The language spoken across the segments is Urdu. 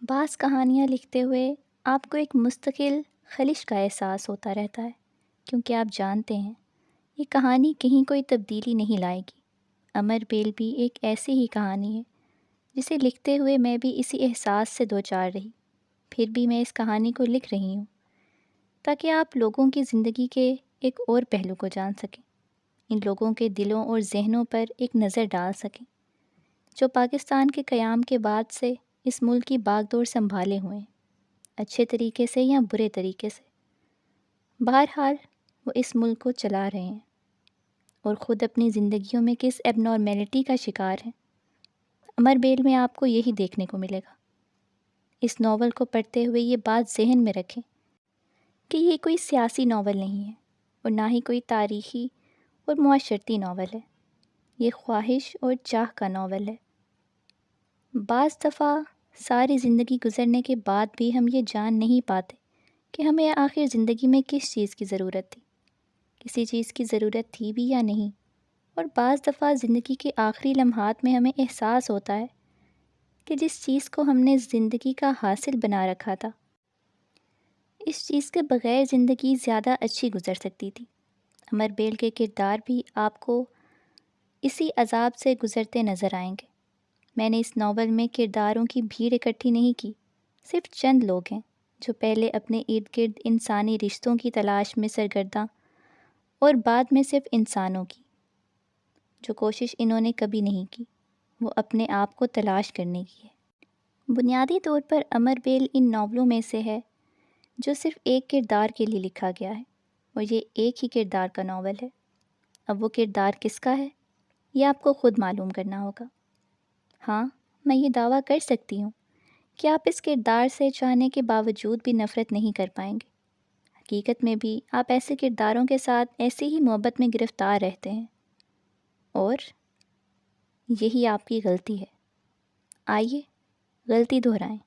بعض کہانیاں لکھتے ہوئے آپ کو ایک مستقل خلش کا احساس ہوتا رہتا ہے، کیونکہ آپ جانتے ہیں یہ کہانی کہیں کوئی تبدیلی نہیں لائے گی۔ امر بیل بھی ایک ایسی ہی کہانی ہے جسے لکھتے ہوئے میں بھی اسی احساس سے دوچار رہی۔ پھر بھی میں اس کہانی کو لکھ رہی ہوں تاکہ آپ لوگوں کی زندگی کے ایک اور پہلو کو جان سکیں، ان لوگوں کے دلوں اور ذہنوں پر ایک نظر ڈال سکیں جو پاکستان کے قیام کے بعد سے اس ملک کی باغ دوڑ سنبھالے ہوئے ہیں، اچھے طریقے سے یا برے طریقے سے۔ بہرحال وہ اس ملک کو چلا رہے ہیں اور خود اپنی زندگیوں میں کس ایب نارمیلٹی کا شکار ہیں۔ امر بیل میں آپ کو یہی دیکھنے کو ملے گا۔ اس ناول کو پڑھتے ہوئے یہ بات ذہن میں رکھیں کہ یہ کوئی سیاسی ناول نہیں ہے اور نہ ہی کوئی تاریخی اور معاشرتی ناول ہے، یہ خواہش اور چاہ کا ناول ہے۔ بعض دفعہ ساری زندگی گزرنے کے بعد بھی ہم یہ جان نہیں پاتے کہ ہمیں آخر زندگی میں کس چیز کی ضرورت تھی، کسی چیز کی ضرورت تھی بھی یا نہیں۔ اور بعض دفعہ زندگی کے آخری لمحات میں ہمیں احساس ہوتا ہے کہ جس چیز کو ہم نے زندگی کا حاصل بنا رکھا تھا، اس چیز کے بغیر زندگی زیادہ اچھی گزر سکتی تھی۔ امر بیل کے کردار بھی آپ کو اسی عذاب سے گزرتے نظر آئیں گے۔ میں نے اس ناول میں کرداروں کی بھیڑ اکٹھی نہیں کی، صرف چند لوگ ہیں جو پہلے اپنے ارد گرد انسانی رشتوں کی تلاش میں سرگرداں اور بعد میں صرف انسانوں کی، جو کوشش انہوں نے کبھی نہیں کی، وہ اپنے آپ کو تلاش کرنے کی ہے۔ بنیادی طور پر امر بیل ان ناولوں میں سے ہے جو صرف ایک کردار کے لیے لکھا گیا ہے، اور یہ ایک ہی کردار کا ناول ہے۔ اب وہ کردار کس کا ہے یہ آپ کو خود معلوم کرنا ہوگا۔ ہاں، میں یہ دعویٰ کر سکتی ہوں کہ آپ اس کردار سے چاہنے کے باوجود بھی نفرت نہیں کر پائیں گے۔ حقیقت میں بھی آپ ایسے کرداروں کے ساتھ ایسی ہی محبت میں گرفتار رہتے ہیں، اور یہی آپ کی غلطی ہے۔ آئیے غلطی دہرائیں۔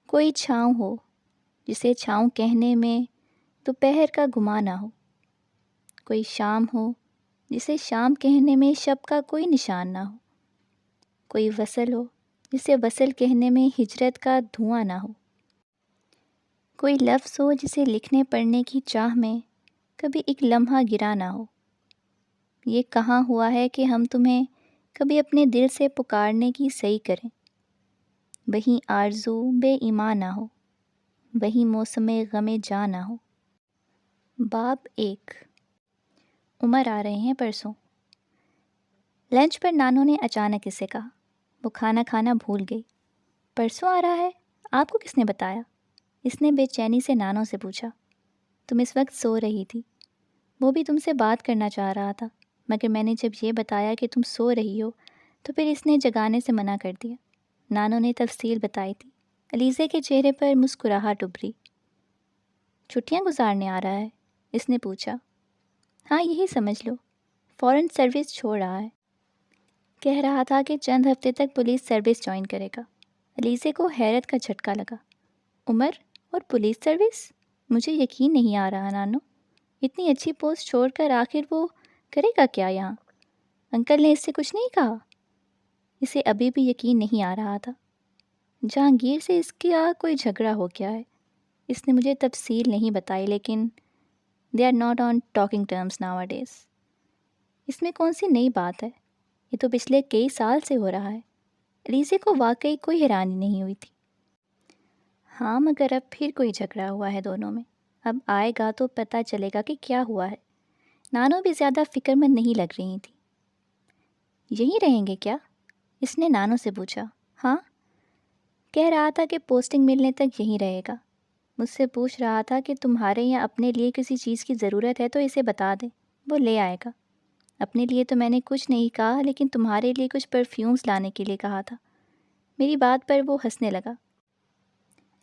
کوئی چھاؤں ہو جسے چھاؤں کہنے میں دوپہر کا گمان نہ ہو، کوئی شام ہو جسے شام کہنے میں شب کا کوئی نشان نہ ہو، کوئی وصل ہو جسے وصل کہنے میں ہجرت کا دھواں نہ ہو، کوئی لفظ ہو جسے لکھنے پڑھنے کی چاہ میں کبھی ایک لمحہ گرا نہ ہو۔ یہ کہاں ہوا ہے کہ ہم تمہیں کبھی اپنے دل سے پکارنے کی صحیح کریں، وہیں آرزو بے ایمان نہ ہو، وہیں موسم غم جاں نہ ہو۔ باب 1۔ عمر آ رہے ہیں پرسوں۔ لنچ پر نانو نے اچانک اسے کہا۔ وہ کھانا کھانا بھول گئی۔ پرسوں آ رہا ہے؟ آپ کو کس نے بتایا؟ اس نے بے چینی سے نانو سے پوچھا۔ تم اس وقت سو رہی تھی، وہ بھی تم سے بات کرنا چاہ رہا تھا، مگر میں نے جب یہ بتایا کہ تم سو رہی ہو تو پھر اس نے جگانے سے منع کر دیا۔ نانو نے تفصیل بتائی تھی۔ علیزے کے چہرے پر مسکراہٹ ابھری۔ چھٹیاں گزارنے آ رہا ہے؟ اس نے پوچھا۔ ہاں، یہی سمجھ لو، فورن سروس چھوڑ رہا ہے۔ کہہ رہا تھا کہ چند ہفتے تک پولیس سروس جوائن کرے گا۔ علیزے کو حیرت کا جھٹکا لگا۔ عمر اور پولیس سروس؟ مجھے یقین نہیں آ رہا نانو، اتنی اچھی پوسٹ چھوڑ کر آخر وہ کرے گا کیا یہاں؟ انکل نے اس سے کچھ نہیں کہا؟ اسے ابھی بھی یقین نہیں آ رہا تھا۔ جہانگیر سے اس کا کوئی جھگڑا ہو گیا ہے، اس نے مجھے تفصیل نہیں بتائی، لیکن they are not on talking terms nowadays۔ اس میں کون سی نئی بات ہے؟ یہ تو پچھلے کئی سال سے ہو رہا ہے۔ علیزے کو واقعی کوئی حیرانی نہیں ہوئی تھی۔ ہاں، مگر اب پھر کوئی جھگڑا ہوا ہے دونوں میں، اب آئے گا تو پتہ چلے گا کہ کیا ہوا ہے۔ نانو بھی زیادہ فکر مند نہیں لگ رہی تھی۔ یہیں رہیں گے کیا؟ اس نے نانو سے پوچھا۔ ہاں، کہہ رہا تھا کہ پوسٹنگ ملنے تک یہیں رہے گا۔ مجھ سے پوچھ رہا تھا کہ تمہارے یا اپنے لیے کسی چیز کی ضرورت ہے تو اسے بتا دیں، وہ لے آئے گا۔ اپنے لیے تو میں نے کچھ نہیں کہا، لیکن تمہارے لیے کچھ پرفیومز لانے کے لیے کہا تھا۔ میری بات پر وہ ہنسنے لگا۔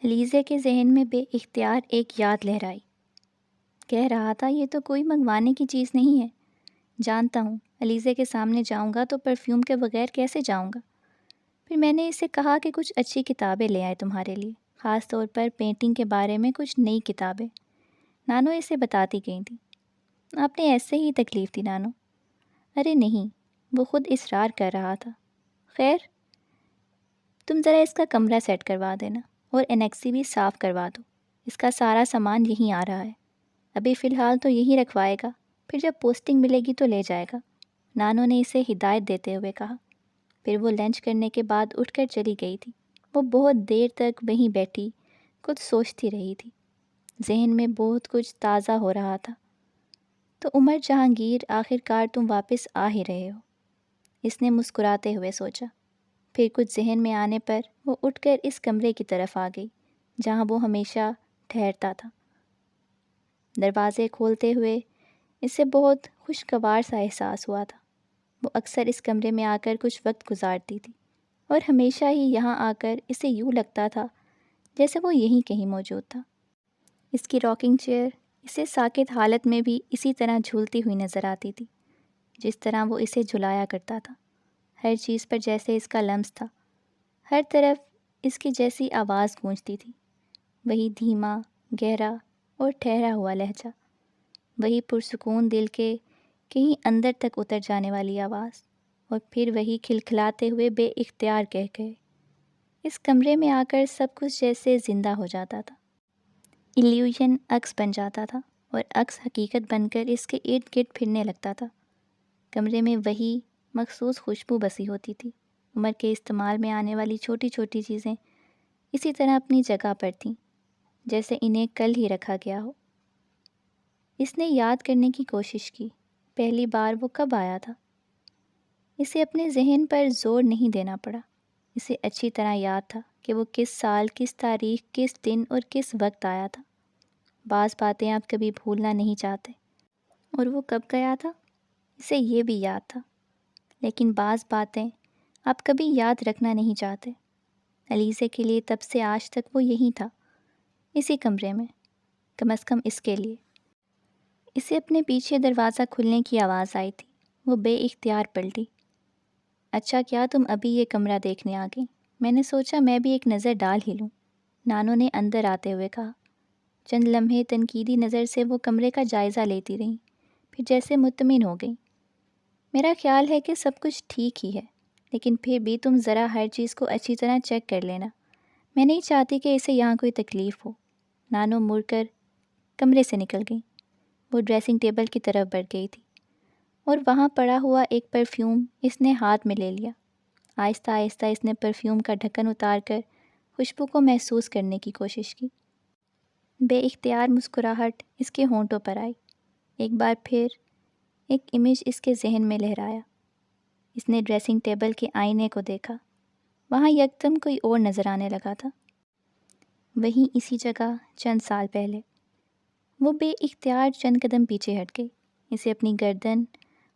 علیزے کے ذہن میں بے اختیار ایک یاد لہرائی۔ کہہ رہا تھا یہ تو کوئی منگوانے کی چیز نہیں ہے۔ جانتا ہوں، علیزے کے سامنے جاؤں گا تو پرفیوم کے بغیر کیسے جاؤں گا؟ پھر میں نے اسے کہا کہ کچھ اچھی کتابیں لے آئے تمہارے لیے، خاص طور پر پینٹنگ کے بارے میں کچھ نئی کتابیں۔ نانو اسے بتاتی گئی تھی۔ آپ نے ایسے ہی تکلیف دی نانو؟ ارے نہیں، وہ خود اصرار کر رہا تھا۔ خیر، تم ذرا اس کا کمرہ سیٹ کروا دینا اور انیکسی بھی صاف کروا دو، اس کا سارا سامان یہیں آ رہا ہے، ابھی فی الحال تو یہیں رکھوائے گا، پھر جب پوسٹنگ ملے گی تو لے جائے گا، نانو نے اسے ہدایت دیتے ہوئے کہا۔ پھر وہ لنچ کرنے کے بعد اٹھ کر چلی گئی تھی۔ وہ بہت دیر تک وہیں بیٹھی کچھ سوچتی رہی تھی، ذہن میں بہت کچھ تازہ ہو رہا تھا۔ تو عمر جہانگیر، آخر کار تم واپس آ ہی رہے ہو، اس نے مسکراتے ہوئے سوچا۔ پھر کچھ ذہن میں آنے پر وہ اٹھ کر اس کمرے کی طرف آ گئی جہاں وہ ہمیشہ ٹھہرتا تھا۔ دروازے کھولتے ہوئے اسے بہت خوشگوار سا احساس ہوا تھا۔ وہ اکثر اس کمرے میں آ کر کچھ وقت گزارتی تھی اور ہمیشہ ہی یہاں آ کر اسے یوں لگتا تھا جیسے وہ یہیں کہیں موجود تھا۔ اس کی راکنگ چیئر اسے ساکت حالت میں بھی اسی طرح جھولتی ہوئی نظر آتی تھی جس طرح وہ اسے جھلایا کرتا تھا۔ ہر چیز پر جیسے اس کا لمس تھا، ہر طرف اس کی جیسی آواز گونجتی تھی، وہی دھیما، گہرا اور ٹھہرا ہوا لہجہ، وہی پرسکون دل کے کہیں اندر تک اتر جانے والی آواز، اور پھر وہی کھلکھلاتے ہوئے بے اختیار کہہ گئے۔ اس کمرے میں آ کر سب کچھ جیسے زندہ ہو جاتا تھا، ایلیوژن عکس بن جاتا تھا اور عکس حقیقت بن کر اس کے ارد گرد پھرنے لگتا تھا۔ کمرے میں وہی مخصوص خوشبو بسی ہوتی تھی۔ عمر کے استعمال میں آنے والی چھوٹی چھوٹی چیزیں اسی طرح اپنی جگہ پر تھیں جیسے انہیں کل ہی رکھا گیا ہو۔ اس نے یاد کرنے کی کوشش کی، پہلی بار وہ کب آیا تھا۔ اسے اپنے ذہن پر زور نہیں دینا پڑا، اسے اچھی طرح یاد تھا کہ وہ کس سال، کس تاریخ، کس دن اور کس وقت آیا تھا۔ بعض باتیں آپ کبھی بھولنا نہیں چاہتے، اور وہ کب گیا تھا اسے یہ بھی یاد تھا، لیکن بعض باتیں آپ کبھی یاد رکھنا نہیں چاہتے۔ علیزے کے لیے تب سے آج تک وہ یہیں تھا، اسی کمرے میں، کم از کم اس کے لیے۔ اسے اپنے پیچھے دروازہ کھلنے کی آواز آئی تھی، وہ بے اختیار پلٹی۔ اچھا کیا تم ابھی یہ کمرہ دیکھنے آ گئی، میں نے سوچا میں بھی ایک نظر ڈال ہی لوں، نانو نے اندر آتے ہوئے کہا۔ چند لمحے تنقیدی نظر سے وہ کمرے کا جائزہ لیتی رہیں، پھر جیسے مطمئن ہو گئیں۔ میرا خیال ہے کہ سب کچھ ٹھیک ہی ہے، لیکن پھر بھی تم ذرا ہر چیز کو اچھی طرح چیک کر لینا، میں نہیں چاہتی کہ اسے یہاں کوئی تکلیف ہو۔ نانو مڑ کر کمرے سے نکل گئی۔ وہ ڈریسنگ ٹیبل کی طرف بڑھ گئی تھی اور وہاں پڑا ہوا ایک پرفیوم اس نے ہاتھ میں لے لیا۔ آہستہ آہستہ اس نے پرفیوم کا ڈھکن اتار کر خوشبو کو محسوس کرنے کی کوشش کی۔ بے اختیار مسکراہٹ اس کے ہونٹوں پر آئی۔ ایک بار پھر ایک امیج اس کے ذہن میں لہرایا۔ اس نے ڈریسنگ ٹیبل کے آئینے کو دیکھا، وہاں یکدم کوئی اور نظر آنے لگا تھا، وہیں اسی جگہ چند سال پہلے۔ وہ بے اختیار چند قدم پیچھے ہٹ گئی، اسے اپنی گردن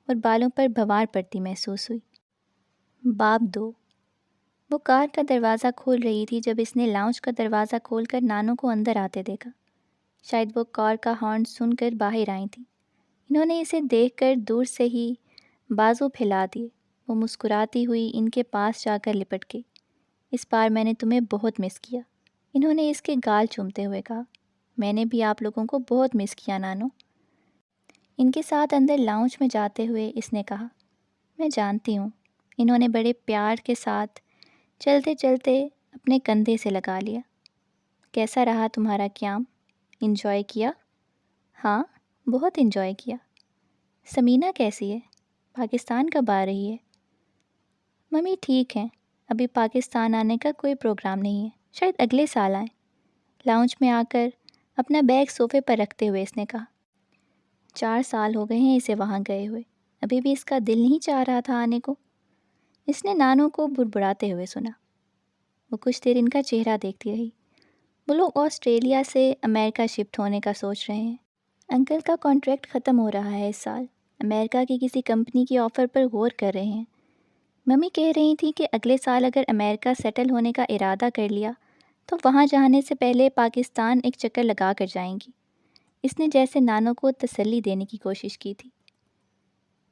اور بالوں پر بھوار پڑتی محسوس ہوئی۔ باب 2۔ وہ کار کا دروازہ کھول رہی تھی جب اس نے لاؤنج کا دروازہ کھول کر نانو کو اندر آتے دیکھا۔ شاید وہ کار کا ہارن سن کر باہر آئی تھیں۔ انہوں نے اسے دیکھ کر دور سے ہی بازو پھیلا دیے۔ وہ مسکراتی ہوئی ان کے پاس جا کر لپٹ گئی۔ اس بار میں نے تمہیں بہت مس کیا، انہوں نے اس کے گال چومتے ہوئے کہا۔ میں نے بھی آپ لوگوں کو بہت مس کیا نانو، ان کے ساتھ اندر لاؤنج میں جاتے ہوئے اس نے کہا۔ میں جانتی ہوں، انہوں نے بڑے پیار کے ساتھ چلتے چلتے اپنے کندھے سے لگا لیا۔ کیسا رہا تمہارا قیام؟ انجوائے کیا؟ ہاں، بہت انجوائے کیا۔ سمینہ کیسی ہے؟ پاکستان کب آ رہی ہے؟ ممی ٹھیک ہیں، ابھی پاکستان آنے کا کوئی پروگرام نہیں ہے، شاید اگلے سال آئیں۔ لاؤنج میں آ کر اپنا بیگ صوفے پر رکھتے ہوئے اس نے کہا۔ 4 سال ہو گئے ہیں اسے وہاں گئے ہوئے، ابھی بھی اس کا دل نہیں چاہ رہا تھا آنے کو؟ اس نے نانو کو بڑبڑاتے ہوئے سنا۔ وہ کچھ دیر ان کا چہرہ دیکھتی رہی۔ وہ لوگ آسٹریلیا سے امریکہ شفٹ ہونے کا سوچ رہے ہیں۔ انکل کا کانٹریکٹ ختم ہو رہا ہے اس سال، امریکہ کی کسی کمپنی کی آفر پر غور کر رہے ہیں۔ ممی کہہ رہی تھی کہ اگلے سال اگر امریکہ سیٹل ہونے کا ارادہ کر لیا تو وہاں جانے سے پہلے پاکستان ایک چکر لگا کر جائیں گی۔ اس نے جیسے نانو کو تسلی دینے کی کوشش کی تھی۔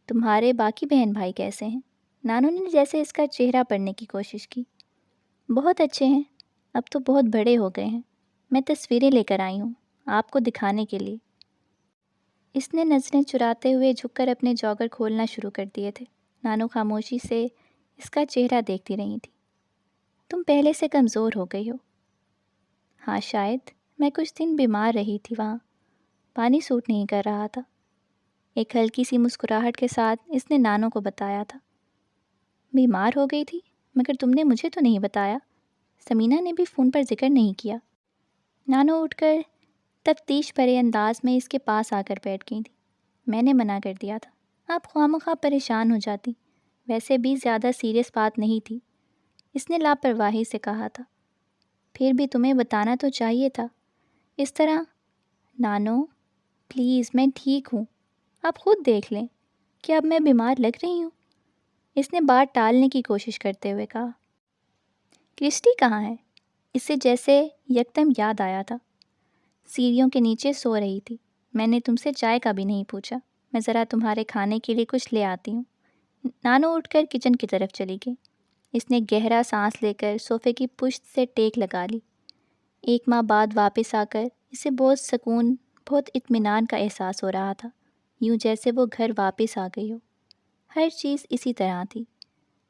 تمہارے باقی بہن بھائی کیسے ہیں؟ نانو نے جیسے اس کا چہرہ پڑھنے کی کوشش کی۔ بہت اچھے ہیں، اب تو بہت بڑے ہو گئے ہیں، میں تصویریں لے کر آئی ہوں آپ کو دکھانے کے لیے۔ اس نے نظریں چراتے ہوئے جھک کر اپنے جاگر کھولنا شروع کر دیے تھے۔ نانو خاموشی سے اس کا چہرہ دیکھتی رہی تھی۔ تم پہلے سے کمزور ہو گئی ہو۔ ہاں شاید، میں کچھ دن بیمار رہی تھی، وہاں پانی سوٹ نہیں کر رہا تھا۔ ایک ہلکی سی مسکراہٹ کے ساتھ اس نے نانو کو بتایا تھا۔ بیمار ہو گئی تھی؟ مگر تم نے مجھے تو نہیں بتایا۔ سمینہ نے بھی فون پر ذکر نہیں کیا۔ نانو اٹھ کر تفتیش بھرے انداز میں اس کے پاس آ کر بیٹھ گئی تھی۔ میں نے منع کر دیا تھا، آپ خواہ مخواہ پریشان ہو جاتی، ویسے بھی زیادہ سیریس بات نہیں تھی، اس نے لاپرواہی سے کہا تھا۔ پھر بھی تمہیں بتانا تو چاہیے تھا، اس طرح۔ نانو پلیز، میں ٹھیک ہوں، آپ خود دیکھ لیں کہ اب میں بیمار لگ رہی ہوں، اس نے بات ٹالنے کی کوشش کرتے ہوئے کہا۔ کرسٹی کہاں ہے؟ اسے جیسے یکدم یاد آیا تھا۔ سیڑھیوں کے نیچے سو رہی تھی۔ میں نے تم سے چائے کا بھی نہیں پوچھا، میں ذرا تمہارے کھانے کے لیے کچھ لے آتی ہوں۔ نانو اٹھ کر کچن کی طرف چلی گئی۔ اس نے گہرا سانس لے کر صوفے کی پشت سے ٹیک لگا لی۔ 1 ماہ بعد واپس آ کر اسے بہت سکون، بہت اطمینان کا احساس ہو رہا تھا، یوں جیسے وہ گھر واپس آ گئی ہو۔ ہر چیز اسی طرح تھی۔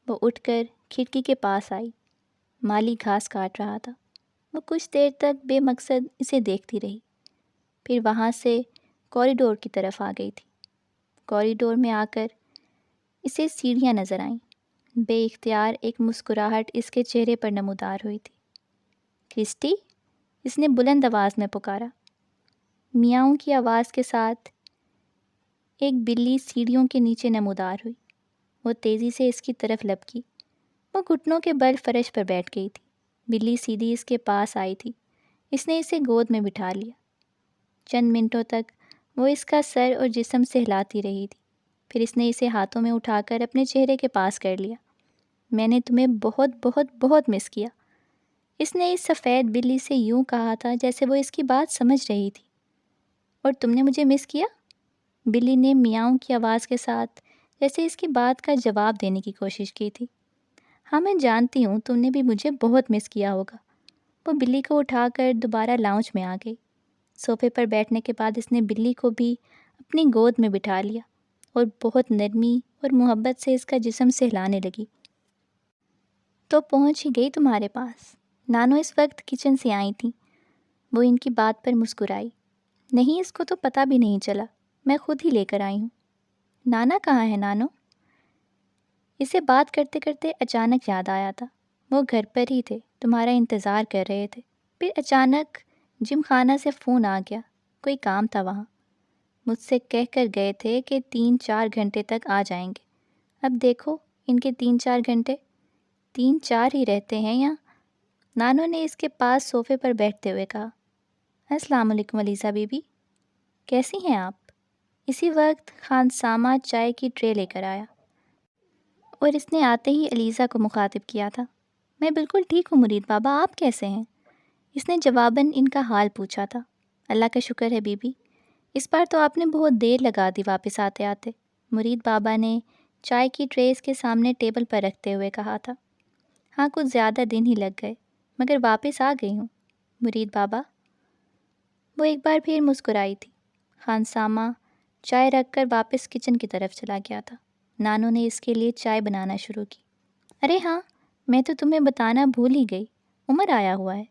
وہ اٹھ کر کھڑکی کے پاس آئی۔ مالی گھاس کاٹ رہا تھا۔ وہ کچھ دیر تک بے مقصد اسے دیکھتی رہی، پھر وہاں سے کوریڈور کی طرف آ گئی تھی۔ کوریڈور میں آ کر اسے سیڑھیاں نظر آئیں۔ بے اختیار ایک مسکراہٹ اس کے چہرے پر نمودار ہوئی تھی۔ کرسٹی، اس نے بلند آواز میں پکارا۔ میاؤں کی آواز کے ساتھ ایک بلی سیڑھیوں کے نیچے نمودار ہوئی۔ وہ تیزی سے اس کی طرف لپکی۔ وہ گھٹنوں کے بل فرش پر بیٹھ گئی تھی۔ بلی سیدھی اس کے پاس آئی تھی۔ اس نے اسے گود میں بٹھا لیا۔ چند منٹوں تک وہ اس کا سر اور جسم سہلاتی رہی تھی، پھر اس نے اسے ہاتھوں میں اٹھا کر اپنے چہرے کے پاس کر لیا۔ میں نے تمہیں بہت بہت بہت مس کیا، اس نے اس سفید بلی سے یوں کہا تھا جیسے وہ اس کی بات سمجھ رہی تھی۔ اور تم نے مجھے مس کیا؟ بلی نے میاؤں کی آواز کے ساتھ جیسے اس کی بات کا جواب دینے کی کوشش کی تھی۔ ہاں میں جانتی ہوں تم نے بھی مجھے بہت مس کیا ہوگا۔ وہ بلی کو اٹھا کر دوبارہ لاؤنج میں آ گئی۔ صوفے پر بیٹھنے کے بعد اس نے بلی کو بھی اپنی گود میں بٹھا لیا اور بہت نرمی اور محبت سے اس کا جسم سہلانے لگی۔ تو پہنچ ہی گئی تمہارے پاس۔ نانو اس وقت کچن سے آئی تھیں۔ وہ ان کی بات پر مسکرائی۔ نہیں، اس کو تو پتہ بھی نہیں چلا، میں خود ہی لے کر آئی ہوں۔ نانا کہاں ہے نانو؟ اسے بات کرتے کرتے اچانک یاد آیا تھا، وہ گھر پر ہی تھے، تمہارا انتظار کر رہے تھے۔ پھر اچانک جم خانہ سے فون آ گیا، کوئی کام تھا وہاں۔ مجھ سے کہہ کر گئے تھے کہ 3-4 گھنٹے تک آ جائیں گے۔ اب دیکھو ان کے 3-4 گھنٹے، 3-4 ہی رہتے ہیں یہاں۔ نانو نے اس کے پاس صوفے پر بیٹھتے ہوئے کہا۔ السلام علیکم علیزہ بی بی، کیسی ہیں آپ؟ اسی وقت خان سامہ چائے کی ٹرے لے کر آیا اور اس نے آتے ہی علیزہ کو مخاطب کیا تھا۔ میں بالکل ٹھیک ہوں مرید بابا، آپ کیسے ہیں؟ اس نے جواباً ان کا حال پوچھا تھا۔ اللہ کا شکر ہے بی بی، اس بار تو آپ نے بہت دیر لگا دی واپس آتے آتے، مرید بابا نے چائے کی ٹرے اس کے سامنے ٹیبل پر رکھتے ہوئے کہا تھا۔ ہاں کچھ زیادہ دن ہی لگ گئے، مگر واپس آ گئی ہوں مرید بابا۔ وہ ایک بار پھر مسکرائی تھی۔ خان سامہ چائے رکھ کر واپس کچن کی طرف چلا گیا تھا۔ نانو نے اس کے لیے چائے بنانا شروع کی۔ ارے ہاں، میں تو تمہیں بتانا بھول ہی گئی، عمر آیا ہوا ہے۔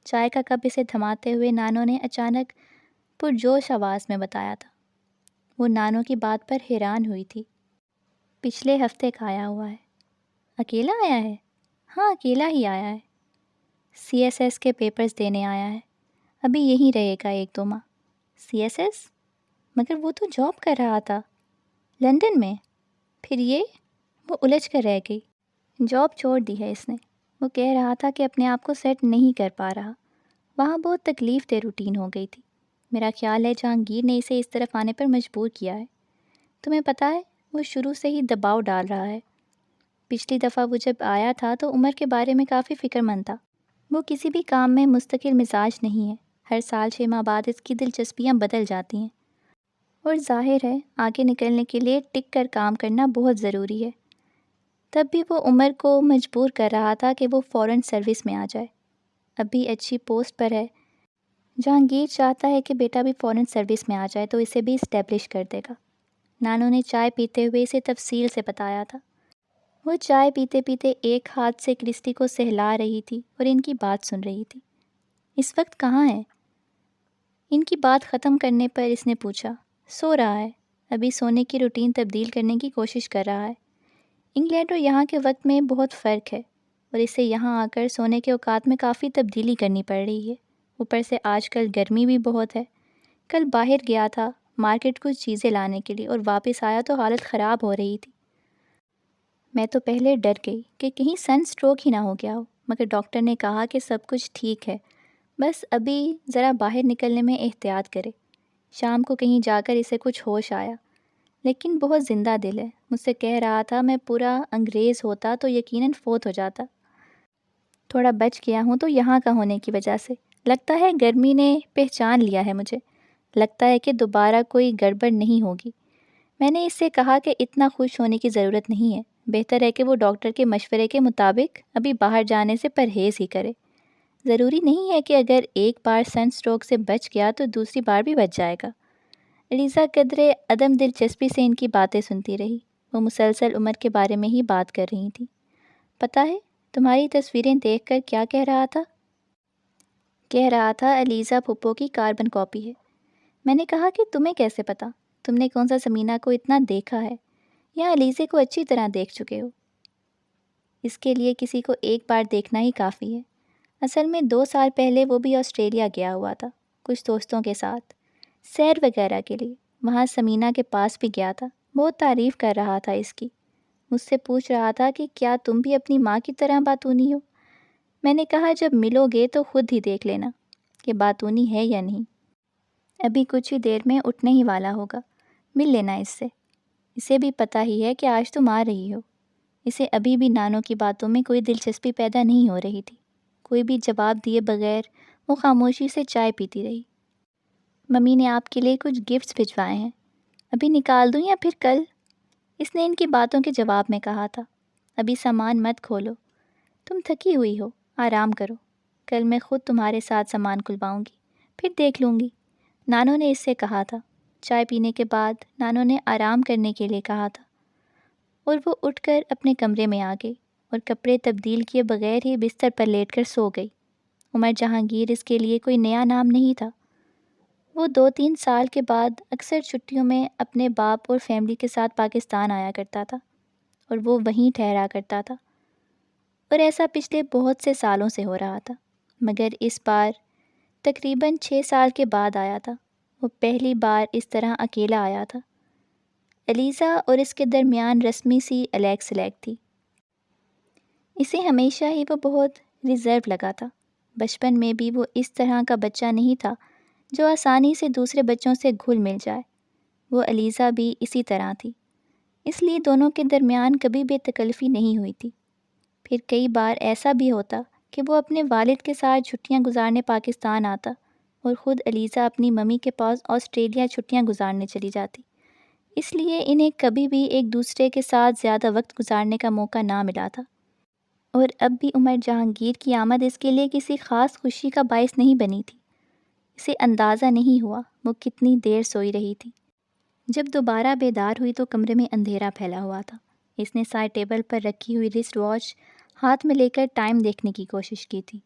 چائے کا کپ اسے تھماتے ہوئے نانو نے اچانک پرجوش آواز میں بتایا تھا۔ وہ نانو کی بات پر حیران ہوئی تھی۔ پچھلے ہفتے کا آیا ہوا ہے۔ اکیلا آیا ہے؟ ہاں اکیلا ہی آیا ہے۔ CSS کے پیپرز دینے آیا ہے، ابھی یہیں رہے گا 1-2 ماہ۔ CSS؟ مگر وہ تو جاب کر رہا تھا لندن میں، پھر یہ؟ وہ الجھ کر رہ گئی۔ جاب چھوڑ دی ہے اس نے، وہ کہہ رہا تھا کہ اپنے آپ کو سیٹ نہیں کر پا رہا، وہاں بہت تکلیف دہ روٹین ہو گئی تھی۔ میرا خیال ہے جہانگیر نے اسے اس طرف آنے پر مجبور کیا ہے۔ تمہیں پتہ ہے وہ شروع سے ہی دباؤ ڈال رہا ہے۔ پچھلی دفعہ وہ جب آیا تھا تو عمر کے بارے میں کافی فکر مند تھا۔ وہ کسی بھی کام میں مستقل مزاج نہیں ہے، ہر سال 6 ماہ بعد اس کی دلچسپیاں بدل جاتی ہیں، اور ظاہر ہے آگے نکلنے کے لیے ٹک کر کام کرنا بہت ضروری ہے۔ تب بھی وہ عمر کو مجبور کر رہا تھا کہ وہ فوراً سروس میں آ جائے۔ اب بھی اچھی پوسٹ پر ہے، جہانگیر چاہتا ہے کہ بیٹا بھی فوراً سروس میں آ جائے تو اسے بھی اسٹیبلش کر دے گا۔ نانو نے چائے پیتے ہوئے اسے تفصیل سے بتایا تھا۔ وہ چائے پیتے پیتے ایک ہاتھ سے کرسٹی کو سہلا رہی تھی اور ان کی بات سن رہی تھی۔ اس وقت کہاں ہے؟ ان کی بات ختم کرنے پر اس نے پوچھا۔ سو رہا ہے، ابھی سونے کی روٹین تبدیل کرنے کی کوشش کر رہا ہے۔ انگلینڈ اور یہاں کے وقت میں بہت فرق ہے اور اسے یہاں آ کر سونے کے اوقات میں کافی تبدیلی کرنی پڑ رہی ہے۔ اوپر سے آج کل گرمی بھی بہت ہے۔ کل باہر گیا تھا مارکیٹ کچھ چیزیں لانے کے لیے اور واپس آیا تو حالت خراب ہو رہی تھی۔ میں تو پہلے ڈر گئی کہ کہیں سن اسٹروک ہی نہ ہو گیا ہو، مگر ڈاکٹر نے کہا کہ سب کچھ ٹھیک ہے، بس ابھی ذرا باہر نکلنے میں احتیاط کرے۔ شام کو کہیں جا کر اسے کچھ ہوش آیا، لیکن بہت زندہ دل ہے۔ مجھ سے کہہ رہا تھا میں پورا انگریز ہوتا تو یقیناً فوت ہو جاتا۔ تھوڑا بچ گیا ہوں تو یہاں کا ہونے کی وجہ سے۔ لگتا ہے گرمی نے پہچان لیا ہے مجھے۔ لگتا ہے کہ دوبارہ کوئی گڑبڑ نہیں ہوگی۔ میں نے اس سے کہا کہ اتنا خوش ہونے کی ضرورت نہیں ہے، بہتر ہے کہ وہ ڈاکٹر کے مشورے کے مطابق ابھی باہر جانے سے پرہیز ہی کرے۔ ضروری نہیں ہے کہ اگر ایک بار سن اسٹروک سے بچ گیا تو دوسری بار بھی بچ جائے گا۔ الیزا قدرے عدم دلچسپی سے ان کی باتیں سنتی رہی۔ وہ مسلسل عمر کے بارے میں ہی بات کر رہی تھیں۔ پتہ ہے تمہاری تصویریں دیکھ کر کیا کہہ رہا تھا؟ کہہ رہا تھا الیزا پھپھو کی کاربن کاپی ہے۔ میں نے کہا کہ تمہیں کیسے پتہ؟ تم نے کون سا سمینہ کو اتنا دیکھا ہے یا الیزے کو اچھی طرح دیکھ چکے ہو؟ اس کے لیے کسی کو ایک بار دیکھنا ہی کافی ہے۔ اصل میں 2 سال پہلے وہ بھی آسٹریلیا گیا ہوا تھا کچھ دوستوں کے ساتھ، سیر وغیرہ کے لیے۔ وہاں سمینہ کے پاس بھی گیا تھا، بہت تعریف کر رہا تھا اس کی۔ مجھ سے پوچھ رہا تھا کہ کیا تم بھی اپنی ماں کی طرح باتونی ہو؟ میں نے کہا جب ملو گے تو خود ہی دیکھ لینا کہ باتونی ہے یا نہیں۔ ابھی کچھ ہی دیر میں اٹھنے ہی والا ہوگا، مل لینا اس سے۔ اسے بھی پتہ ہی ہے کہ آج تم آ رہی ہو۔ اسے ابھی بھی نانوں کی باتوں میں کوئی دلچسپی پیدا نہیں ہو رہی تھی۔ کوئی بھی جواب دیے بغیر وہ خاموشی سے چائے پیتی رہی۔ ممی نے آپ کے لیے کچھ گفٹس بھجوائے ہیں، ابھی نکال دوں یا پھر کل؟ اس نے ان کی باتوں کے جواب میں کہا تھا۔ ابھی سامان مت کھولو، تم تھکی ہوئی ہو، آرام کرو۔ کل میں خود تمہارے ساتھ سامان کھلواؤں گی، پھر دیکھ لوں گی، نانو نے اس سے کہا تھا۔ چائے پینے کے بعد نانو نے آرام کرنے کے لیے کہا تھا اور وہ اٹھ کر اپنے کمرے میں آ گئی اور کپڑے تبدیل کیے بغیر ہی بستر پر لیٹ کر سو گئی۔ عمر جہانگیر اس کے لیے کوئی نیا نام نہیں تھا۔ وہ 2-3 سال کے بعد اکثر چھٹیوں میں اپنے باپ اور فیملی کے ساتھ پاکستان آیا کرتا تھا اور وہ وہیں ٹھہرا کرتا تھا، اور ایسا پچھلے بہت سے سالوں سے ہو رہا تھا، مگر اس بار تقریباً 6 سال کے بعد آیا تھا۔ وہ پہلی بار اس طرح اکیلا آیا تھا۔ الیزا اور اس کے درمیان رسمی سی الیگ سلیگ تھی۔ اسے ہمیشہ ہی وہ بہت ریزرو لگا تھا۔ بچپن میں بھی وہ اس طرح کا بچہ نہیں تھا جو آسانی سے دوسرے بچوں سے گھل مل جائے۔ وہ الیزا بھی اسی طرح تھی، اس لیے دونوں کے درمیان کبھی بے تکلفی نہیں ہوئی تھی۔ پھر کئی بار ایسا بھی ہوتا کہ وہ اپنے والد کے ساتھ چھٹیاں گزارنے پاکستان آتا اور خود الیزا اپنی ممی کے پاس آسٹریلیا چھٹیاں گزارنے چلی جاتی۔ اس لیے انہیں کبھی بھی ایک دوسرے کے ساتھ زیادہ وقت گزارنے کا موقع نہ ملا تھا، اور اب بھی عمر جہانگیر کی آمد اس کے لیے کسی خاص خوشی کا باعث نہیں بنی تھی۔ اسے اندازہ نہیں ہوا وہ کتنی دیر سوئی رہی تھی۔ جب دوبارہ بیدار ہوئی تو کمرے میں اندھیرا پھیلا ہوا تھا۔ اس نے سائڈ ٹیبل پر رکھی ہوئی رسٹ واچ ہاتھ میں لے کر ٹائم دیکھنے کی کوشش کی تھی۔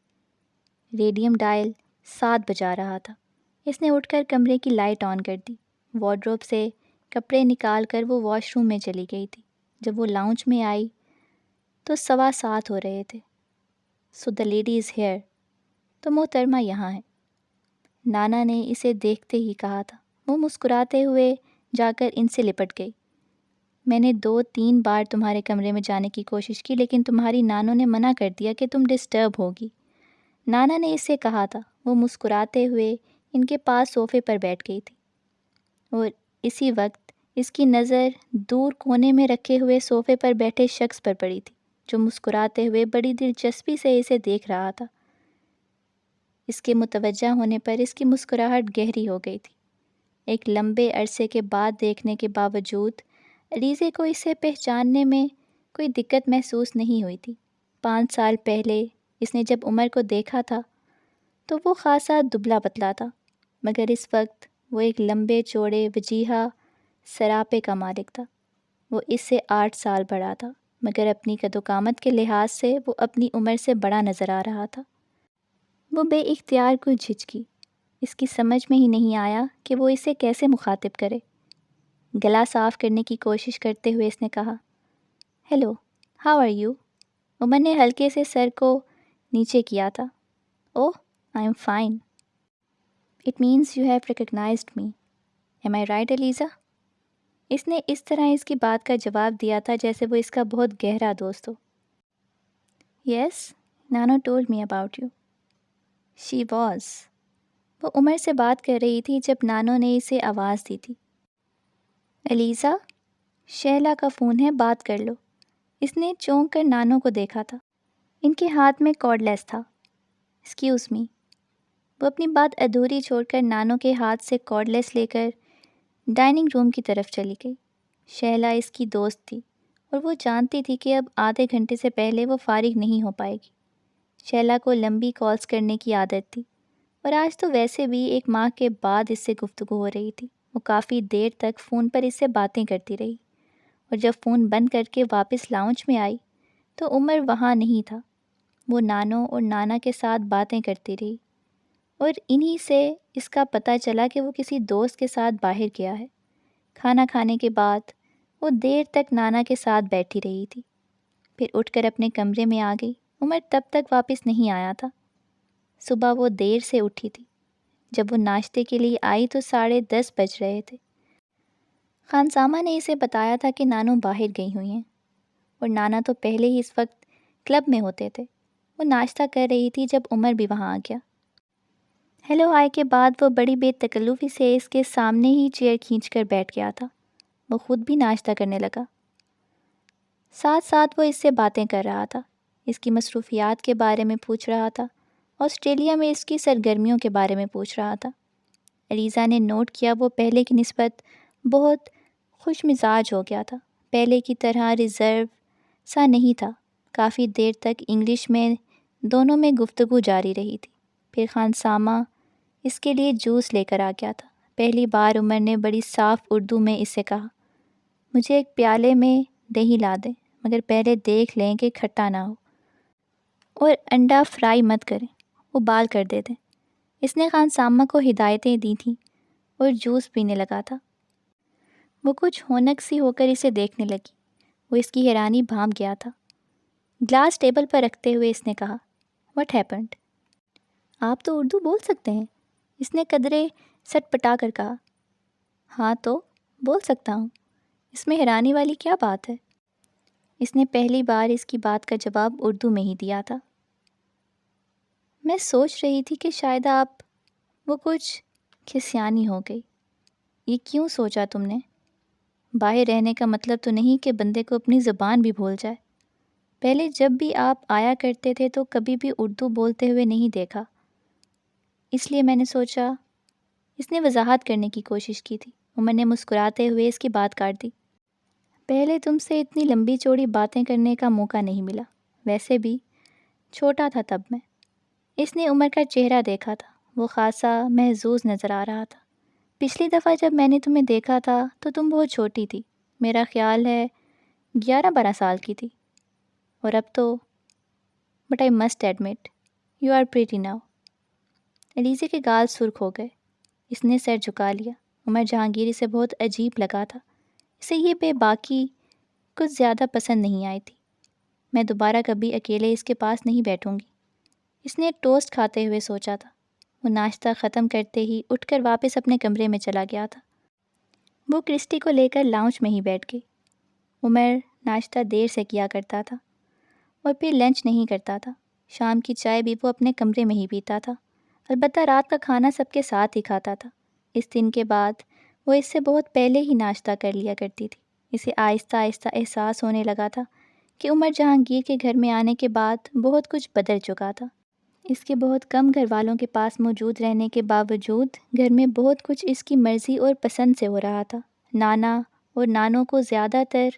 ریڈیم ڈائل 7 بجا رہا تھا۔ اس نے اٹھ کر کمرے کی لائٹ آن کر دی۔ وارڈروب سے کپڑے نکال کر وہ واش روم میں چلی گئی تھی۔ جب وہ لاؤنج میں آئی تو 7:15 ہو رہے تھے۔ سو دا لیڈی از ہیئر، تو محترمہ یہاں ہے، نانا نے اسے دیکھتے ہی کہا تھا۔ وہ مسکراتے ہوئے جا کر ان سے لپٹ گئی۔ میں نے 2-3 بار تمہارے کمرے میں جانے کی کوشش کی لیکن تمہاری نانو نے منع کر دیا کہ تم ڈسٹرب ہوگی، نانا نے اس سے کہا تھا۔ وہ مسکراتے ہوئے ان کے پاس صوفے پر بیٹھ گئی تھی، اور اسی وقت اس کی نظر دور کونے میں رکھے ہوئے صوفے پر بیٹھے شخص پر پڑی تھی جو مسکراتے ہوئے بڑی دلچسپی سے اسے دیکھ رہا تھا۔ اس کے متوجہ ہونے پر اس کی مسکراہٹ گہری ہو گئی تھی۔ ایک لمبے عرصے کے بعد دیکھنے کے باوجود الیزے کو اسے پہچاننے میں کوئی دقت محسوس نہیں ہوئی تھی۔ 5 سال پہلے اس نے جب عمر کو دیکھا تھا تو وہ خاصا دبلا پتلا تھا، مگر اس وقت وہ ایک لمبے چوڑے وجیہہ سراپے کا مالک تھا۔ وہ اس سے 8 سال بڑا تھا۔ مگر اپنی قد و قامت کے لحاظ سے وہ اپنی عمر سے بڑا نظر آ رہا تھا۔ وہ بے اختیار کو جھجکی۔ اس کی سمجھ میں ہی نہیں آیا کہ وہ اسے کیسے مخاطب کرے۔ گلا صاف کرنے کی کوشش کرتے ہوئے اس نے کہا، hello, how are you? Umar نے ہلکے سے سر کو نیچے کیا تھا۔ Oh, I am fine. It means you have recognised me, am I right Eliza? اس نے اس طرح اس کی بات کا جواب دیا تھا جیسے وہ اس کا بہت گہرا دوست ہو۔ یس، نانو told me about you. She was. وہ عمر سے بات کر رہی تھی جب نانو نے اسے آواز دی تھی۔ ایلیزا، شہلا کا فون ہے، بات کر لو۔ اس نے چونک کر نانو کو دیکھا تھا۔ ان کے ہاتھ میں کارڈ لیس تھا۔ Excuse me. وہ اپنی بات ادھوری چھوڑ کر نانو کے ہاتھ سے کارڈ لیس لے کر ڈائننگ روم کی طرف چلی گئی۔ شہلا اس کی دوست تھی اور وہ جانتی تھی کہ اب آدھے گھنٹے سے پہلے وہ فارغ نہیں ہو پائے گی۔ شہلا کو لمبی کالز کرنے کی عادت تھی اور آج تو ویسے بھی 1 ماہ کے بعد اس سے گفتگو ہو رہی تھی۔ وہ کافی دیر تک فون پر اس سے باتیں کرتی رہی اور جب فون بند کر کے واپس لاؤنج میں آئی تو عمر وہاں نہیں تھا۔ وہ نانو اور نانا کے ساتھ باتیں کرتی رہی اور انہی سے اس کا پتہ چلا کہ وہ کسی دوست کے ساتھ باہر گیا ہے۔ کھانا کھانے کے بعد وہ دیر تک نانا کے ساتھ بیٹھی رہی تھی، پھر اٹھ کر اپنے کمرے میں آ گئی۔ عمر تب تک واپس نہیں آیا تھا۔ صبح وہ دیر سے اٹھی تھی۔ جب وہ ناشتے کے لیے آئی تو 10:30 بج رہے تھے۔ خانسامہ نے اسے بتایا تھا کہ نانو باہر گئی ہوئی ہیں اور نانا تو پہلے ہی اس وقت کلب میں ہوتے تھے۔ وہ ناشتہ کر رہی تھی جب عمر بھی وہاں آ گیا۔ ہیلو ہائی کے بعد وہ بڑی بے تکلفی سے اس کے سامنے ہی چیئر کھینچ کر بیٹھ گیا تھا۔ وہ خود بھی ناشتہ کرنے لگا۔ ساتھ ساتھ وہ اس سے باتیں کر رہا تھا، اس کی مصروفیات کے بارے میں پوچھ رہا تھا، آسٹریلیا میں اس کی سرگرمیوں کے بارے میں پوچھ رہا تھا۔ ایلیزا نے نوٹ کیا وہ پہلے کی نسبت بہت خوش مزاج ہو گیا تھا، پہلے کی طرح ریزرو سا نہیں تھا۔ کافی دیر تک انگلش میں دونوں میں گفتگو جاری رہی تھی۔ پھر خانسامہ اس کے لیے جوس لے کر آ گیا تھا۔ پہلی بار عمر نے بڑی صاف اردو میں اس سے کہا، مجھے ایک پیالے میں دہی لا دیں، مگر پہلے دیکھ لیں کہ کھٹا نہ ہو، اور انڈا فرائی مت کریں، ابال کر دے دیں۔ اس نے خانسامہ کو ہدایتیں دی تھیں اور جوس پینے لگا تھا۔ وہ کچھ ہونک سی ہو کر اسے دیکھنے لگی۔ وہ اس کی حیرانی بھانپ گیا تھا۔ گلاس ٹیبل پر رکھتے ہوئے اس نے کہا، واٹ ہیپنڈ؟ آپ تو اردو بول سکتے ہیں؟ اس نے قدرے سٹ پٹا کر کہا۔ ہاں تو بول سکتا ہوں، اس میں حیرانی والی کیا بات ہے؟ اس نے پہلی بار اس کی بات کا جواب اردو میں ہی دیا تھا۔ میں سوچ رہی تھی کہ شاید آپ، وہ کچھ کھسیانی ہو گئی۔ یہ کیوں سوچا تم نے؟ باہر رہنے کا مطلب تو نہیں کہ بندے کو اپنی زبان بھی بھول جائے۔ پہلے جب بھی آپ آیا کرتے تھے تو کبھی بھی اردو بولتے ہوئے نہیں دیکھا، اس لیے میں نے سوچا۔ اس نے وضاحت کرنے کی کوشش کی تھی۔ عمر نے مسکراتے ہوئے اس کی بات کاٹ دی۔ پہلے تم سے اتنی لمبی چوڑی باتیں کرنے کا موقع نہیں ملا، ویسے بھی چھوٹا تھا تب میں۔ اس نے عمر کا چہرہ دیکھا تھا، وہ خاصا محظوظ نظر آ رہا تھا۔ پچھلی دفعہ جب میں نے تمہیں دیکھا تھا تو تم بہت چھوٹی تھی، میرا خیال ہے 11-12 سال کی تھی، اور اب تو but I must admit you are pretty now. ایلیزے کے گال سرخ ہو گئے۔ اس نے سر جھکا لیا۔ عمر جہانگیری سے بہت عجیب لگا تھا۔ اسے یہ بے باکی کچھ زیادہ پسند نہیں آئی تھی۔ میں دوبارہ کبھی اکیلے اس کے پاس نہیں بیٹھوں گی، اس نے ٹوسٹ کھاتے ہوئے سوچا تھا۔ وہ ناشتہ ختم کرتے ہی اٹھ کر واپس اپنے کمرے میں چلا گیا تھا۔ وہ کرسٹی کو لے کر لاؤنج میں ہی بیٹھ گئی۔ عمر ناشتہ دیر سے کیا کرتا تھا اور پھر لنچ نہیں کرتا تھا۔ شام کی چائے بھی وہ اپنے کمرے میں ہی پیتا تھا، البتہ رات کا کھانا سب کے ساتھ ہی کھاتا تھا۔ اس دن کے بعد وہ اس سے بہت پہلے ہی ناشتہ کر لیا کرتی تھی۔ اسے آہستہ آہستہ احساس ہونے لگا تھا کہ عمر جہانگیر کے گھر میں آنے کے بعد بہت کچھ بدل چکا تھا۔ اس کے بہت کم گھر والوں کے پاس موجود رہنے کے باوجود گھر میں بہت کچھ اس کی مرضی اور پسند سے ہو رہا تھا۔ نانا اور نانوں کو زیادہ تر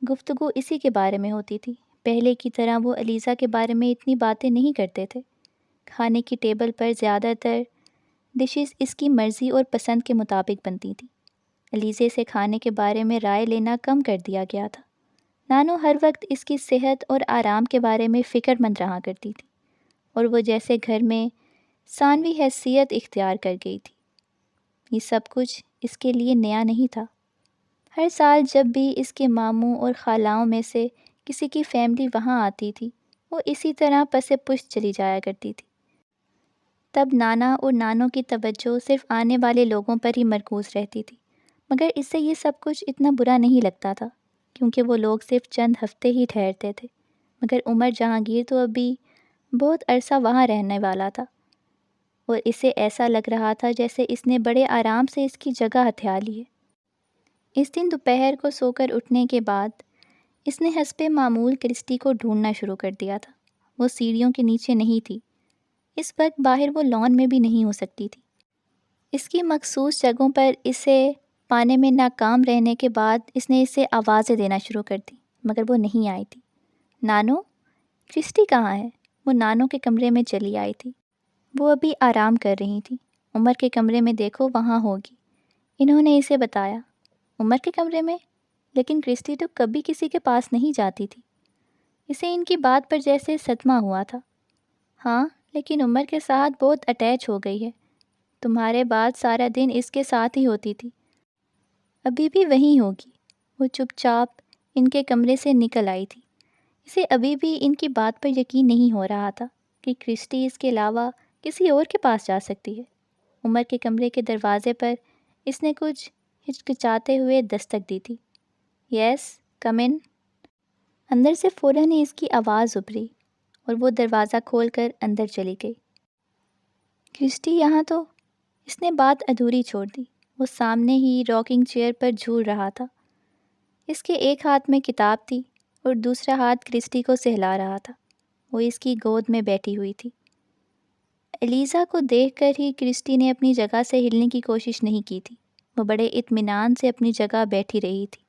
گفتگو اسی کے بارے میں ہوتی تھی۔ پہلے کی طرح وہ ایلیزا کے بارے میں اتنی باتیں نہیں کرتے تھے۔ کھانے کی ٹیبل پر زیادہ تر ڈشز اس کی مرضی اور پسند کے مطابق بنتی تھیں۔ ایلیزے سے کھانے کے بارے میں رائے لینا کم کر دیا گیا تھا۔ نانو ہر وقت اس کی صحت اور آرام کے بارے میں فکر مند رہا کرتی تھی، اور وہ جیسے گھر میں ثانوی حیثیت اختیار کر گئی تھی۔ یہ سب کچھ اس کے لیے نیا نہیں تھا۔ ہر سال جب بھی اس کے ماموں اور خالاؤں میں سے کسی کی فیملی وہاں آتی تھی، وہ اسی طرح پس پشت چلی جایا کرتی تھی۔ تب نانا اور نانو کی توجہ صرف آنے والے لوگوں پر ہی مرکوز رہتی تھی، مگر اس سے یہ سب کچھ اتنا برا نہیں لگتا تھا، کیونکہ وہ لوگ صرف چند ہفتے ہی ٹھہرتے تھے۔ مگر عمر جہانگیر تو ابھی بہت عرصہ وہاں رہنے والا تھا، اور اسے ایسا لگ رہا تھا جیسے اس نے بڑے آرام سے اس کی جگہ ہتھیا لی ہے۔ اس دن دوپہر کو سو کر اٹھنے کے بعد اس نے حسب معمول کرسٹی کو ڈھونڈنا شروع کر دیا تھا۔ وہ سیڑھیوں کے نیچے نہیں تھی، اس وقت باہر وہ لان میں بھی نہیں ہو سکتی تھی۔ اس کی مخصوص جگہوں پر اسے پانے میں ناکام رہنے کے بعد اس نے اسے آوازیں دینا شروع کر دی، مگر وہ نہیں آئی تھی۔ نانو، کرسٹی کہاں ہے؟ وہ نانو کے کمرے میں چلی آئی تھی۔ وہ ابھی آرام کر رہی تھی۔ عمر کے کمرے میں دیکھو، وہاں ہوگی، انہوں نے اسے بتایا۔ عمر کے کمرے میں؟ لیکن کرسٹی تو کبھی کسی کے پاس نہیں جاتی تھی۔ اسے ان کی بات پر جیسے صدمہ ہوا تھا۔ ہاں، لیکن عمر کے ساتھ بہت اٹیچ ہو گئی ہے۔ تمہارے بعد سارا دن اس کے ساتھ ہی ہوتی تھی، ابھی بھی وہیں ہوگی۔ وہ چپ چاپ ان کے کمرے سے نکل آئی تھی۔ اسے ابھی بھی ان کی بات پر یقین نہیں ہو رہا تھا کہ کرسٹی اس کے علاوہ کسی اور کے پاس جا سکتی ہے۔ عمر کے کمرے کے دروازے پر اس نے کچھ ہچکچاتے ہوئے دستک دی تھی۔ یس، کم ان۔ اندر سے فوراً ہی اس کی آواز ابھری اور وہ دروازہ کھول کر اندر چلی گئی۔ کرسٹی یہاں تو؟ اس نے بات ادھوری چھوڑ دی۔ وہ سامنے ہی راکنگ چیئر پر جھول رہا تھا۔ اس کے ایک ہاتھ میں کتاب تھی اور دوسرا ہاتھ کرسٹی کو سہلا رہا تھا۔ وہ اس کی گود میں بیٹھی ہوئی تھی۔ ایلیزا کو دیکھ کر ہی کرسٹی نے اپنی جگہ سے ہلنے کی کوشش نہیں کی تھی۔ وہ بڑے اطمینان سے اپنی جگہ بیٹھی رہی تھی۔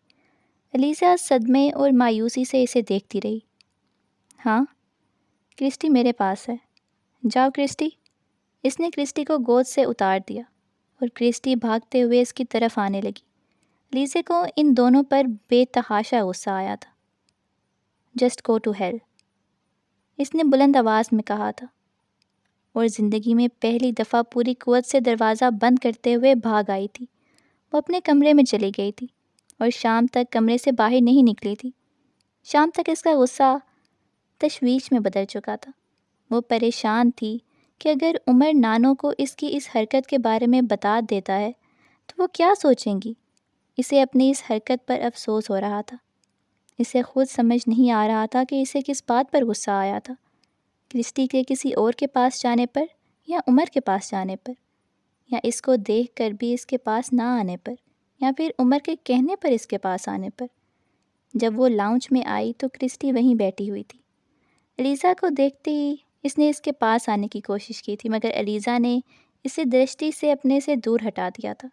ایلیزا صدمے اور مایوسی سے اسے دیکھتی رہی۔ ہاں، کرسٹی میرے پاس ہے۔ جاؤ کرسٹی۔ اس نے کرسٹی کو گود سے اتار دیا اور کرسٹی بھاگتے ہوئے اس کی طرف آنے لگی۔ ایلیزا کو ان دونوں پر بے تحاشا غصہ آیا تھا۔ جسٹ گو ٹو ہیل، اس نے بلند آواز میں کہا تھا، اور زندگی میں پہلی دفعہ پوری قوت سے دروازہ بند کرتے ہوئے بھاگ آئی تھی۔ وہ اپنے کمرے میں چلی گئی تھی اور شام تک کمرے سے باہر نہیں نکلی تھی۔ شام تک اس کا غصہ تشویش میں بدل چکا تھا۔ وہ پریشان تھی کہ اگر عمر نانو کو اس کی اس حرکت کے بارے میں بتا دیتا ہے تو وہ کیا سوچیں گی۔ اسے اپنی اس حرکت پر افسوس ہو رہا تھا۔ اسے خود سمجھ نہیں آ رہا تھا کہ اسے کس بات پر غصہ آیا تھا، کرسٹی کے کسی اور کے پاس جانے پر، یا عمر کے پاس جانے پر، یا اس کو دیکھ کر بھی اس کے پاس نہ آنے پر، یا پھر عمر کے کہنے پر اس کے پاس آنے پر۔ جب وہ لاؤنج میں آئی تو کرسٹی وہیں بیٹھی ہوئی تھی۔ ایلیزا کو دیکھتے ہی اس نے اس کے پاس آنے کی کوشش کی تھی، مگر ایلیزا نے اسے درشٹی سے اپنے سے دور ہٹا دیا تھا۔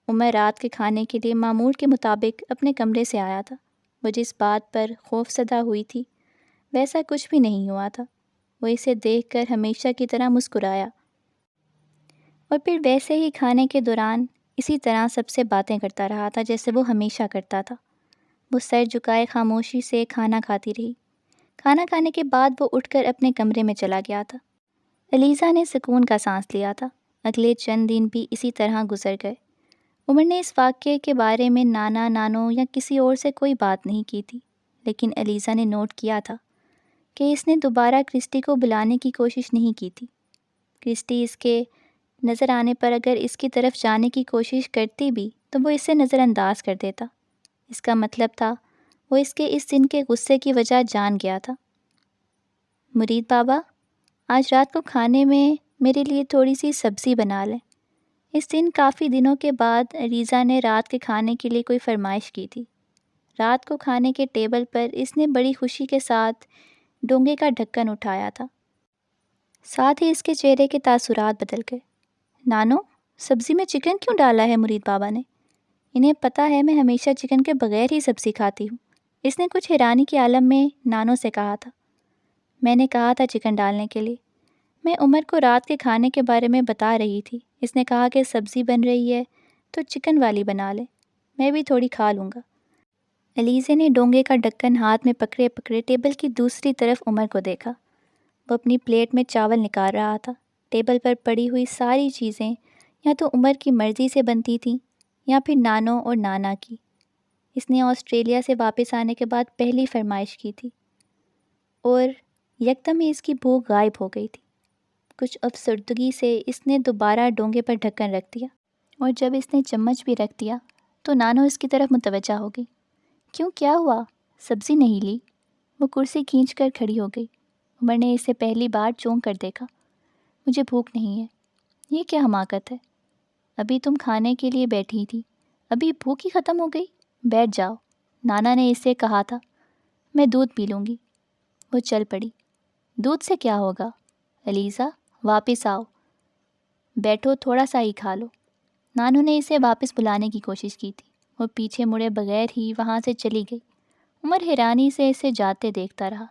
عمر رات کے کھانے کے لیے معمول کے مطابق اپنے کمرے سے آیا تھا۔ وہ جس بات پر خوف زدہ ہوئی تھی ویسا کچھ بھی نہیں ہوا تھا۔ وہ اسے دیکھ کر ہمیشہ کی طرح مسکرایا، اور پھر ویسے ہی کھانے کے دوران اسی طرح سب سے باتیں کرتا رہا تھا جیسے وہ ہمیشہ کرتا تھا۔ وہ سر جھکائے خاموشی سے کھانا کھاتی رہی۔ کھانا کھانے کے بعد وہ اٹھ کر اپنے کمرے میں چلا گیا تھا۔ ایلیزا نے سکون کا سانس لیا تھا۔ اگلے چند دن بھی اسی طرح گزر گئے۔ عمر نے اس واقعے کے بارے میں نانا، نانو یا کسی اور سے کوئی بات نہیں کی تھی، لیکن ایلیزا نے نوٹ کیا تھا کہ اس نے دوبارہ کرسٹی کو بلانے کی کوشش نہیں کی تھی۔ کرسٹی اس کے نظر آنے پر اگر اس کی طرف جانے کی کوشش کرتی بھی تو وہ اسے نظر انداز کر دیتا۔ اس کا مطلب تھا وہ اس کے اس دن کے غصے کی وجہ جان گیا تھا۔ مرید بابا، آج رات کو کھانے میں میرے لیے تھوڑی سی سبزی بنا لیں۔ اس دن کافی دنوں کے بعد ایلیزا نے رات کے کھانے کے لیے کوئی فرمائش کی تھی۔ رات کو کھانے کے ٹیبل پر اس نے بڑی خوشی کے ساتھ ڈونگے کا ڈھکن اٹھایا تھا۔ ساتھ ہی اس کے چہرے کے تاثرات بدل گئے۔ نانو، سبزی میں چکن کیوں ڈالا ہے مرید بابا نے؟ انہیں پتہ ہے میں ہمیشہ چکن کے بغیر ہی سبزی کھاتی ہوں، اس نے کچھ حیرانی کے عالم میں نانو سے کہا تھا۔ میں نے کہا تھا چکن ڈالنے کے لیے۔ میں عمر کو رات کے کھانے کے بارے میں بتا رہی تھی، اس نے کہا کہ سبزی بن رہی ہے تو چکن والی بنا لے، میں بھی تھوڑی کھا لوں گا۔ الیزے نے ڈونگے کا ڈھکن ہاتھ میں پکڑے پکڑے ٹیبل کی دوسری طرف عمر کو دیکھا۔ وہ اپنی پلیٹ میں چاول نکال رہا تھا۔ ٹیبل پر پڑی ہوئی ساری چیزیں یا تو عمر کی مرضی سے بنتی تھیں یا پھر نانو اور نانا کی۔ اس نے آسٹریلیا سے واپس آنے کے بعد پہلی فرمائش کی تھی اور یکدم ہی اس کی بھوک غائب ہو گئی تھی۔ کچھ افسردگی سے اس نے دوبارہ ڈونگے پر ڈھکن رکھ دیا، اور جب اس نے چمچ بھی رکھ دیا تو نانو اس کی طرف متوجہ ہو گئی۔ کیوں، کیا ہوا؟ سبزی نہیں لی؟ وہ کرسی کھینچ کر کھڑی ہو گئی۔ عمر نے اسے پہلی بار چونک کر دیکھا۔ مجھے بھوک نہیں ہے۔ یہ کیا حماقت ہے؟ ابھی تم کھانے کے لیے بیٹھی تھی، ابھی بھوک ہی ختم ہو گئی؟ بیٹھ جاؤ، نانا نے اس سے کہا تھا۔ میں دودھ پی لوں گی۔ وہ چل پڑی۔ دودھ سے کیا ہوگا؟ الیزا، واپس آؤ، بیٹھو، تھوڑا سا ہی کھا لو۔ نانو نے اسے واپس بلانے کی کوشش کی تھی۔ وہ پیچھے مڑے بغیر ہی وہاں سے چلی گئی۔ عمر حیرانی سے اسے جاتے دیکھتا رہا۔